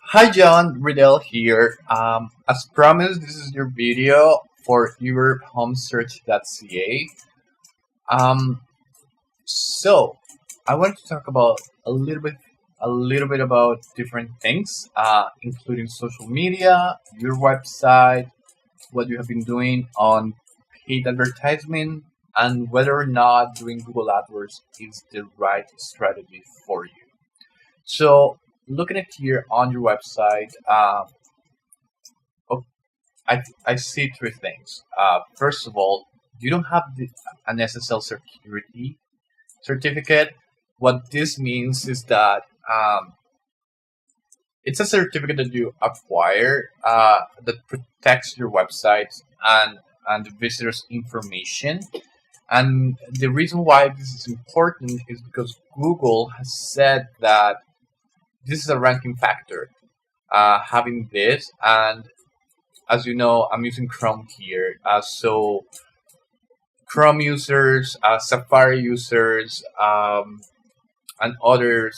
Hi John, Riddell here. As promised, this is your video for Uberhomesearch.ca. Um, so I wanted to talk about a little bit about different things, including social media, your website, what you have been doing on paid advertisement, and whether or not doing Google AdWords is the right strategy for you. So looking at here on your website, I see three things. First of all, you don't have an SSL security certificate. What this means is that it's a certificate that you acquire that protects your website and the visitor's information. And the reason why this is important is because Google has said that this is a ranking factor, having this. And as you know, I'm using Chrome here. So Chrome users, Safari users, and other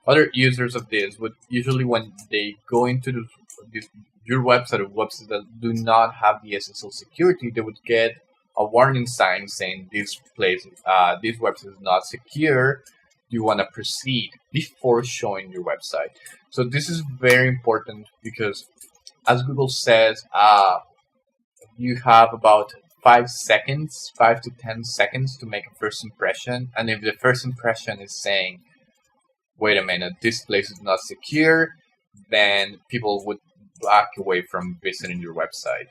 other users of this would usually, when they go into your website or websites that do not have the SSL security, they would get a warning sign saying this website is not secure. You want to proceed before showing your website. So this is very important because, as Google says, you have about 5 seconds, 5 to 10 seconds to make a first impression. And if the first impression is saying, wait a minute, this place is not secure, then people would back away from visiting your website.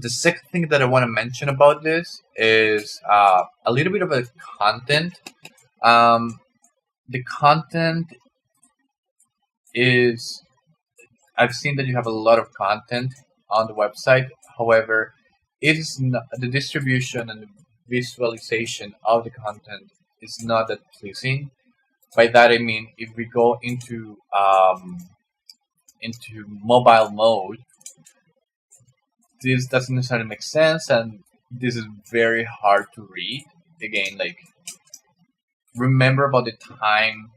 The second thing that I want to mention about this is a little bit of the content. The content is, I've seen that you have a lot of content on the website. However, it is not, the distribution and the visualization of the content is not that pleasing. By that I mean, if we go into mobile mode, this doesn't necessarily make sense, and this is very hard to read. Again, like, remember about the time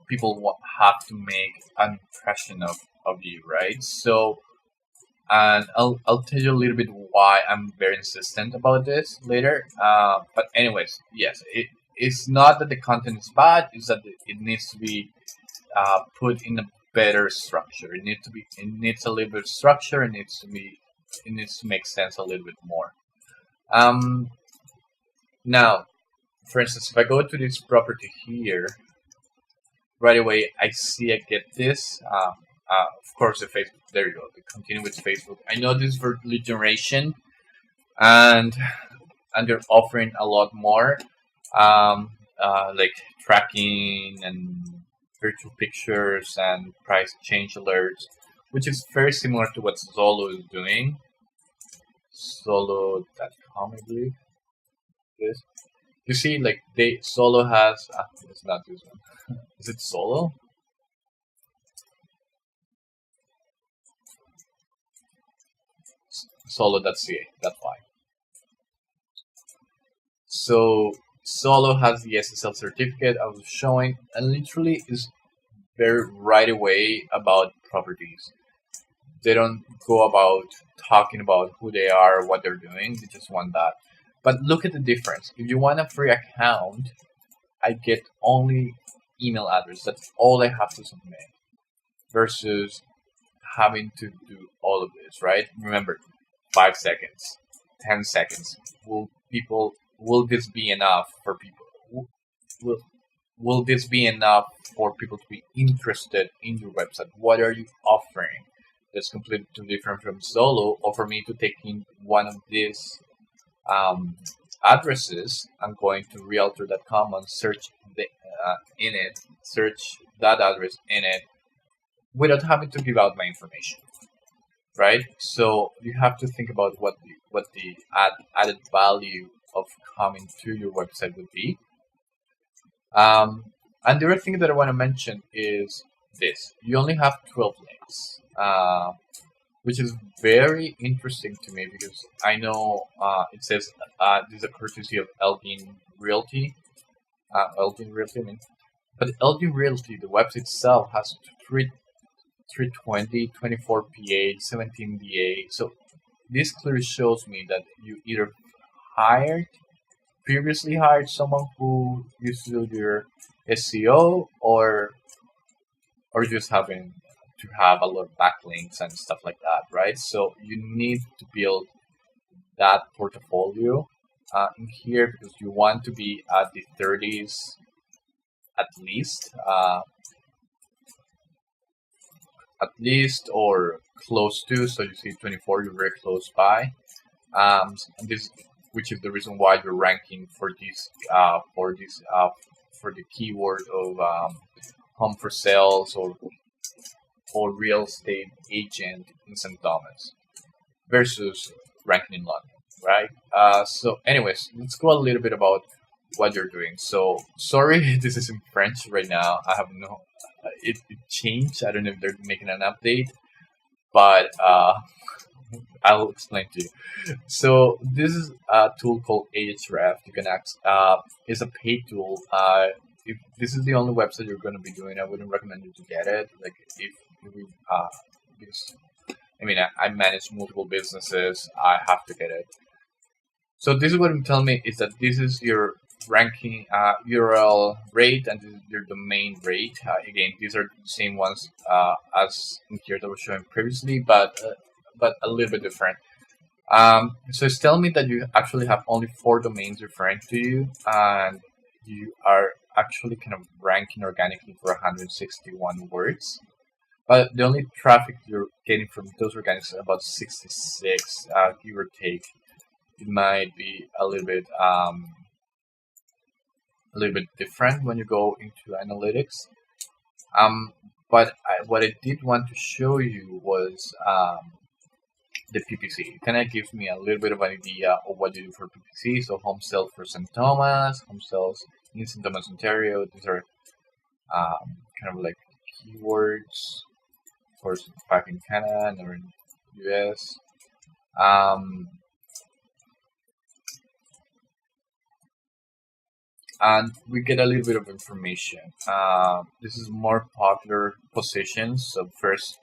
people have to make an impression of you, right? So, and I'll tell you a little bit why I'm very insistent about this later. But anyways, yes, it's not that the content is bad; it's that it needs to be put in a better structure. It needs a little bit of structure. It needs to make sense a little bit more. Um, Now, for instance, if I go to this property here, right away I get this. Of course, the Facebook. There you go. The continue with Facebook. I know this is for lead generation, and they're offering a lot more, like tracking and virtual pictures and price change alerts, which is very similar to what Zolo is doing. Solo.com, I believe. This. You see, like Solo has. It's not this one. Is it Solo? Solo.ca. That's fine. So Solo has the SSL certificate I was showing, and literally is very right away about properties. They don't go about talking about who they are, what they're doing. They just want that. But look at the difference. If you want a free account, I get only email address. That's all I have to submit. Versus having to do all of this, right? Remember, 5 seconds, 10 seconds. Will this be enough for people? Will will this be enough for people to be interested in your website? What are you offering that's completely different from Solo? Or for me to take in one of these um, addresses, I'm going to realtor.com and search that address in it without having to give out my information, right? So you have to think about what the added value of coming to your website would be. And the other thing that I want to mention is this: you only have 12 links, which is very interesting to me because I know it says this is a courtesy of Elgin Realty. Elgin Realty, I mean. But Elgin Realty, the website itself has 320, 24 PA, 17 DA. So this clearly shows me that you either hired previously hired someone who used to do your SEO, or just having to have a lot of backlinks and stuff like that, right? So you need to build that portfolio in here because you want to be at the 30s at least, or close to. So you see 24, you're very close by. And this, which is the reason why you're ranking for for the keyword of home for sales or real estate agent in St. Thomas versus ranking in London, right? So, anyways, let's go a little bit about what you're doing. So, sorry, this is in French right now. I have no, it changed. I don't know if they're making an update, but I'll explain to you. So this is a tool called Ahrefs. You can access. It's a paid tool. If this is the only website you're going to be doing, I wouldn't recommend you to get it. Like if we, because I mean, I manage multiple businesses. I have to get it. So this is what I'm telling me is that this is your ranking URL rate and this is your domain rate. Again, these are the same ones as in here that was showing previously, but a little bit different. So it's telling me that you actually have only 4 domains referring to you, and you are actually kind of ranking organically for 161 words. But the only traffic you're getting from those organics is about 66, give or take. It might be a little bit different when you go into analytics. But what I did want to show you was the PPC. It kind of gives me a little bit of an idea of what you do for PPC. So home sales for St. Thomas, home sales in St. Thomas, Ontario. These are kind of like keywords for back in Canada and in the US. And we get a little bit of information. This is more popular positions. So first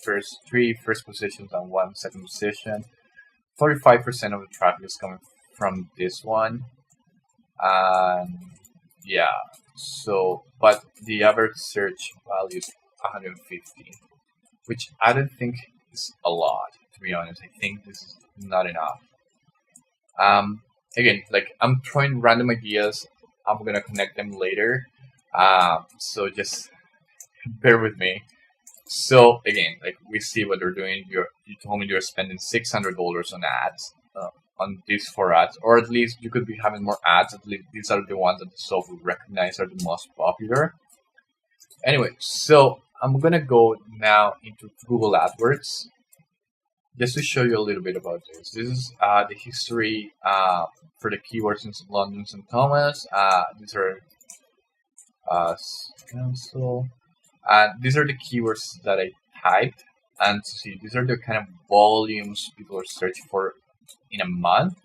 first positions and 1 second position. 45% of the traffic is coming from this one. Yeah. So, but the average search value is 150, which I don't think is a lot. To be honest, I think this is not enough. Again, like I'm throwing random ideas. I'm gonna connect them later. So just bear with me. So again, like we see what they're doing. You told me you're spending $600 on ads, on these 4 ads, or at least you could be having more ads. At least these are the ones that the software recognize are the most popular. Anyway, so I'm gonna go now into Google AdWords. Just to show you a little bit about this. This is the history for the keywords in London, St. Thomas. These are cancel. These are the keywords that I typed, and see these are the kind of volumes people are searching for in a month.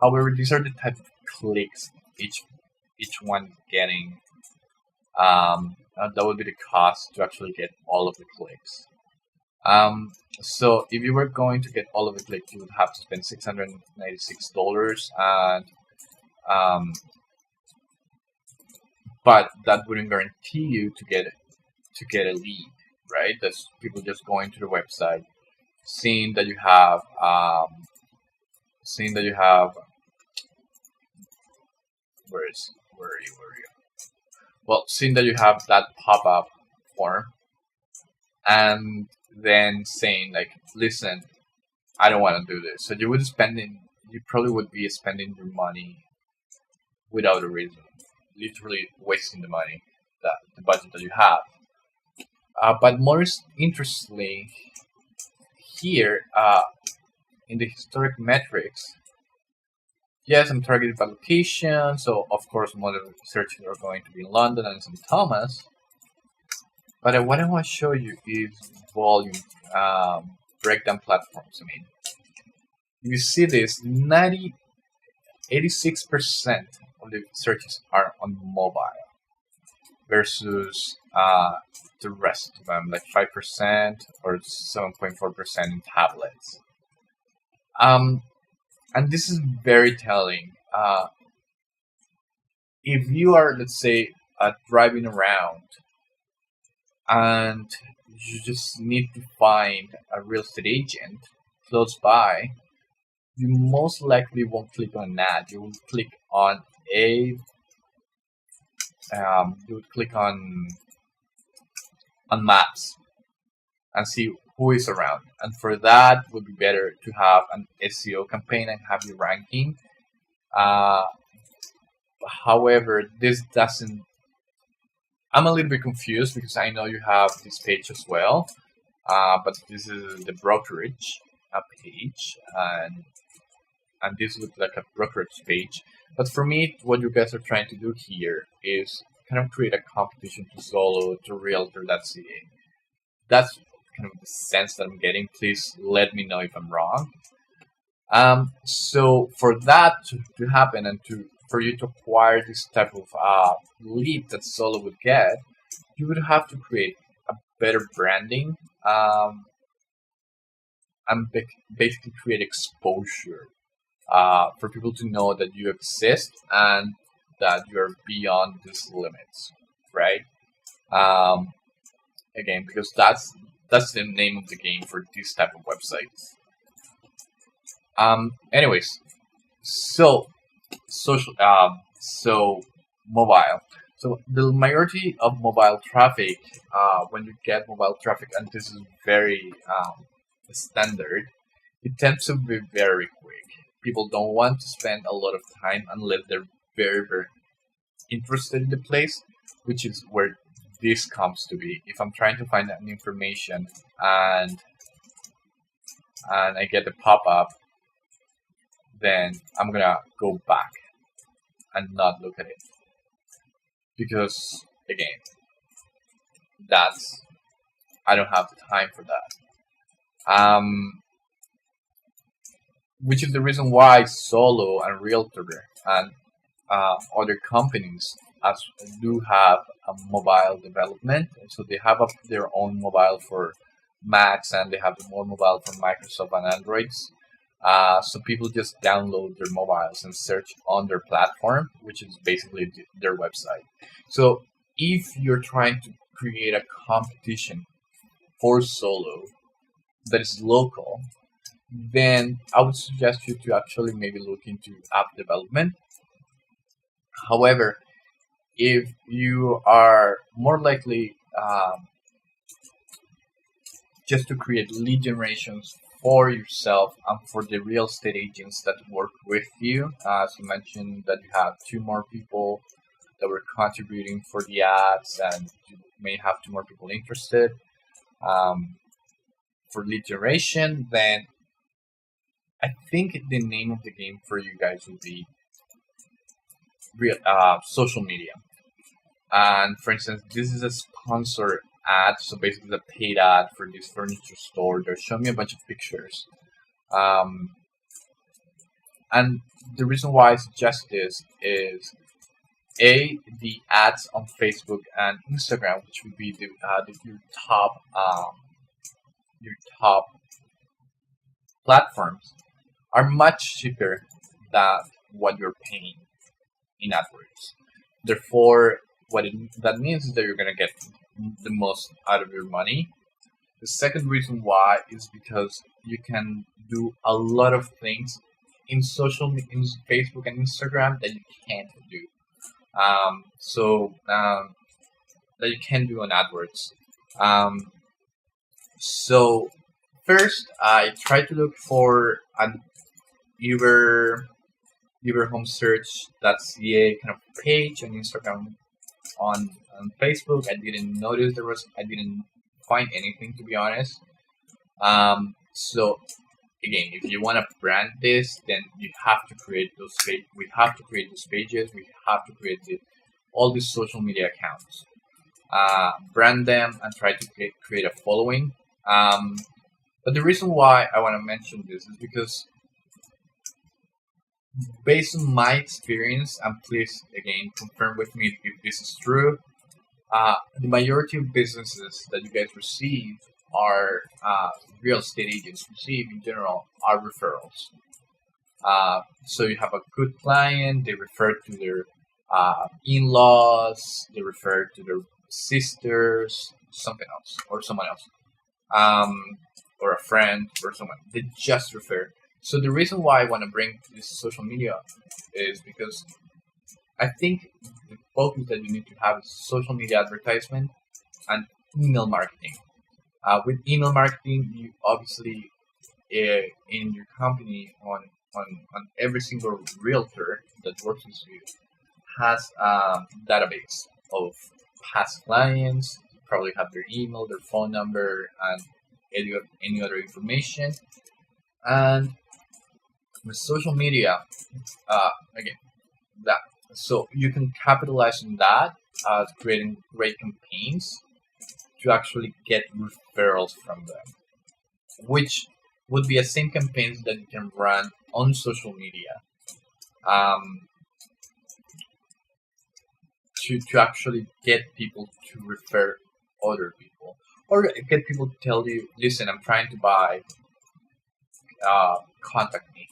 However, these are the type of clicks each one getting. That would be the cost to actually get all of the clicks. So if you were going to get all of the clicks, you would have to spend $696, and but that wouldn't guarantee you to get a lead, right? That's people just going to the website, seeing that you have where are you? Well, seeing that you have that pop-up form, and then saying like, listen, I don't want to do this. So you probably would be spending your money without a reason, literally wasting the money, the budget that you have. But more interestingly, here in the historic metrics, yes, I'm targeted by location. So of course, most of the searches are going to be in London and St. Thomas. But what I want to show you is volume breakdown platforms. I mean, you see this 86% of the searches are on mobile versus the rest of them, like 5% or 7.4% in tablets. Um, and this is very telling. If you are, let's say, driving around and you just need to find a real estate agent close by, you most likely won't click on an ad. You will click on you would click on maps and see who is around. And for that, it would be better to have an SEO campaign and have your ranking. Uh, However, this doesn't. I'm a little bit confused because I know you have this page as well, but this is the brokerage page, and this looks like a brokerage page. But for me, what you guys are trying to do here is kind of create a competition to Zolo, to Realtor.ca. That's kind of the sense that I'm getting. Please let me know if I'm wrong. So for that to happen and for you to acquire this type of lead that Zolo would get, you would have to create a better branding and basically create exposure for people to know that you exist and that you're beyond these limits, right? Um, Again, because that's the name of the game for these type of websites. Anyways, so social, so mobile. So the majority of mobile traffic, when you get mobile traffic, and this is very standard, it tends to be very quick. People don't want to spend a lot of time unless they're very, very interested in the place, which is where this comes to be. If I'm trying to find an information and I get the pop-up, then I'm gonna go back and not look at it, because again, I don't have the time for that. Which is the reason why Solo and Realtor and other companies as do have a mobile development. So they have their own mobile for Macs and they have their own mobile for Microsoft and Androids. So people just download their mobiles and search on their platform, which is basically their website. So if you're trying to create a competition for Solo that is local, then I would suggest you to actually maybe look into app development. However, if you are more likely just to create lead generations for yourself and for the real estate agents that work with you, as you mentioned that you have 2 more people that were contributing for the ads, and you may have 2 more people interested for lead generation, then I think the name of the game for you guys would be social media. And for instance, this is a sponsor ad, so basically a paid ad for this furniture store. They're showing me a bunch of pictures. And the reason why I suggest this is the ads on Facebook and Instagram, which would be your top platforms, are much cheaper than what you're paying in AdWords. Therefore, that means is that you're going to get the most out of your money. The second reason why is because you can do a lot of things in Facebook and Instagram that you can't do. That you can do on AdWords. So first, I try to look for an Uberhomesearch.ca kind of page on Instagram. On Facebook, I didn't notice I didn't find anything, to be honest. So again, if you want to brand this, then you have to create those pages. We have to create those pages. We have to create all these social media accounts, brand them, and try to create a following. But the reason why I want to mention this is because Based on my experience, and please again confirm with me if this is true, the majority of businesses that you guys receive are real estate agents receive in general are referrals. So you have a good client, they refer to their in-laws, they refer to their sisters, something else, or someone else, um, or a friend, or someone. They just refer. So the reason why I want to bring this social media is because I think the focus that you need to have is social media advertisement and email marketing. With email marketing, you obviously in your company on every single realtor that works with you has a database of past clients. You probably have their email, their phone number, and any other information. And with social media, again, that so you can capitalize on that, creating great campaigns to actually get referrals from them, which would be the same campaigns that you can run on social media, um, to actually get people to refer other people, or get people to tell you, listen, I'm trying to buy, contact me.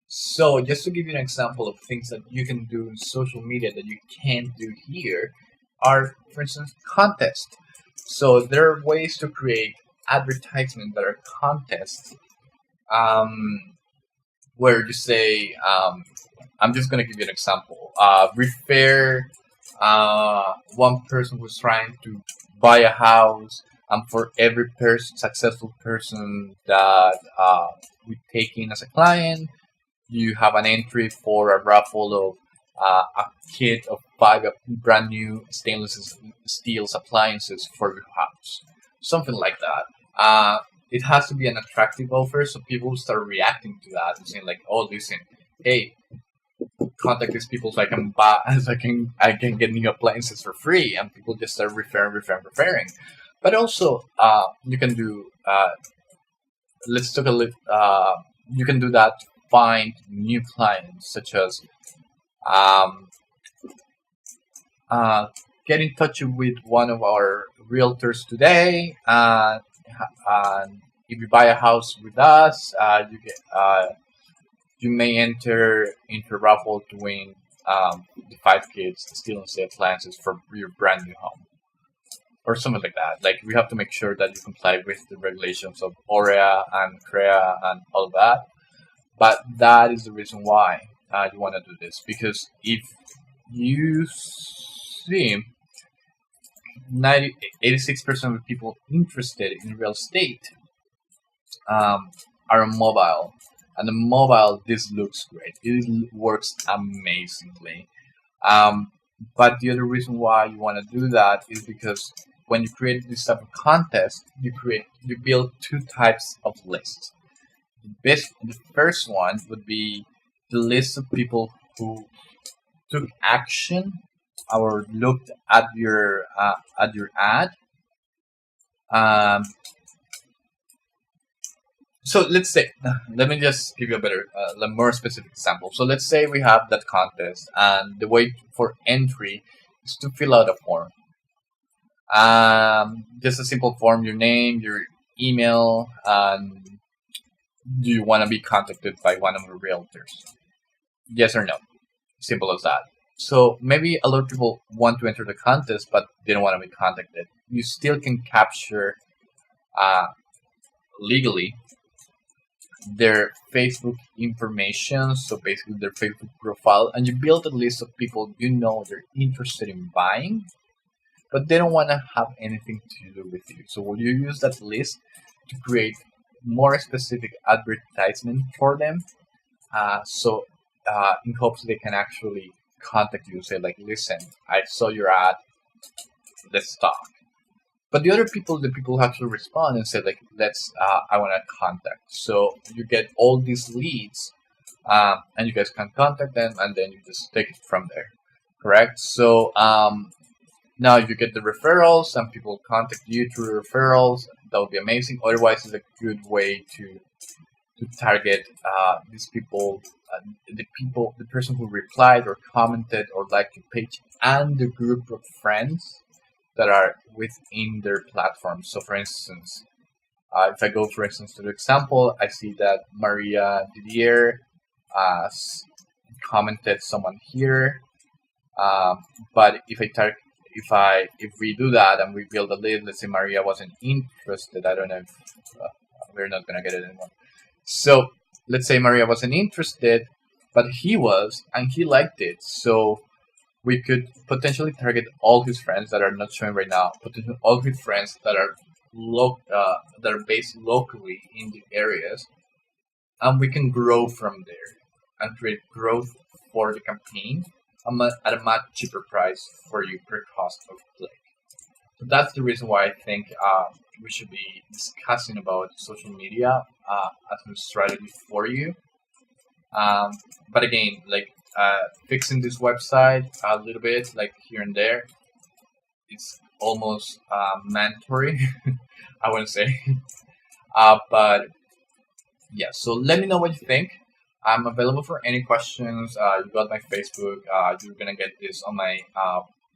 So just to give you an example of things that you can do in social media that you can't do here are, for instance, contests. So there are ways to create advertisements that are contests, um, where you say, I'm just going to give you an example. Refer one person who's trying to buy a house, and for every successful person that we take in as a client, you have an entry for a raffle of a kit of 5 brand new stainless steel appliances for your house. Something like that. It has to be an attractive offer, so people start reacting to that and saying like, "Oh, listen, hey, contact these people so I can buy, so I can get new appliances for free," and people just start referring. But also, you can do. Let's talk a little. You can do that to find new clients, such as um, uh, get in touch with one of our realtors today. And if you buy a house with us, you may enter into a raffle to win the 5 kids steel and steel appliances for your brand new home, or something like that. Like we have to make sure that you comply with the regulations of OREA and CREA and all that. But that is the reason why you want to do this, because if you see 86% of people interested in real estate are on mobile, and the mobile this looks great. It works amazingly. Um, but the other reason why you want to do that is because when you create this type of contest, you build 2 types of lists. The first one would be the list of people who took action or looked at your ad. Um, so let's say, let me just give you a more specific example. So let's say we have that contest, and the way for entry is to fill out a form. Just a simple form: your name, your email, and do you want to be contacted by one of the realtors? Yes or no. Simple as that. So maybe a lot of people want to enter the contest, but they don't want to be contacted. You still can capture uh, legally their Facebook information, so basically their Facebook profile, and you build a list of people you know they're interested in buying, but they don't want to have anything to do with you. So will you use that list to create more specific advertisement for them? In hopes they can actually contact you, say like, listen, I saw your ad, let's talk. But the people who actually respond and say like, I want to contact. So you get all these leads, and you guys can contact them, and then you just take it from there. Correct. So now you get the referrals, and people contact you through referrals. That would be amazing. Otherwise, it's a good way to to target these people, the person who replied or commented or liked your page, and the group of friends that are within their platform. So, for instance, if I go, for instance, to the example, I see that Maria Didier commented someone here. But if we do that and we build a list, let's say Maria wasn't interested. I don't know if we're not gonna get it anymore. So let's say Maria wasn't interested, but he was, and he liked it. So we could potentially target all his friends that are not showing right now. Potentially all his friends that are that are based locally in the areas, and we can grow from there and create growth for the campaign at a much cheaper price for you per cost of click. So that's the reason why I think we should be discussing about social media as a strategy for you. But again, like fixing this website a little bit, like here and there, it's almost mandatory. I wouldn't say, but yeah. So let me know what you think. I'm available for any questions. You got my Facebook. You're gonna get this on my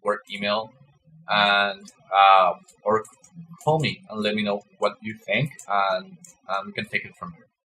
work email, and or call me and let me know what you think, and we can take it from there.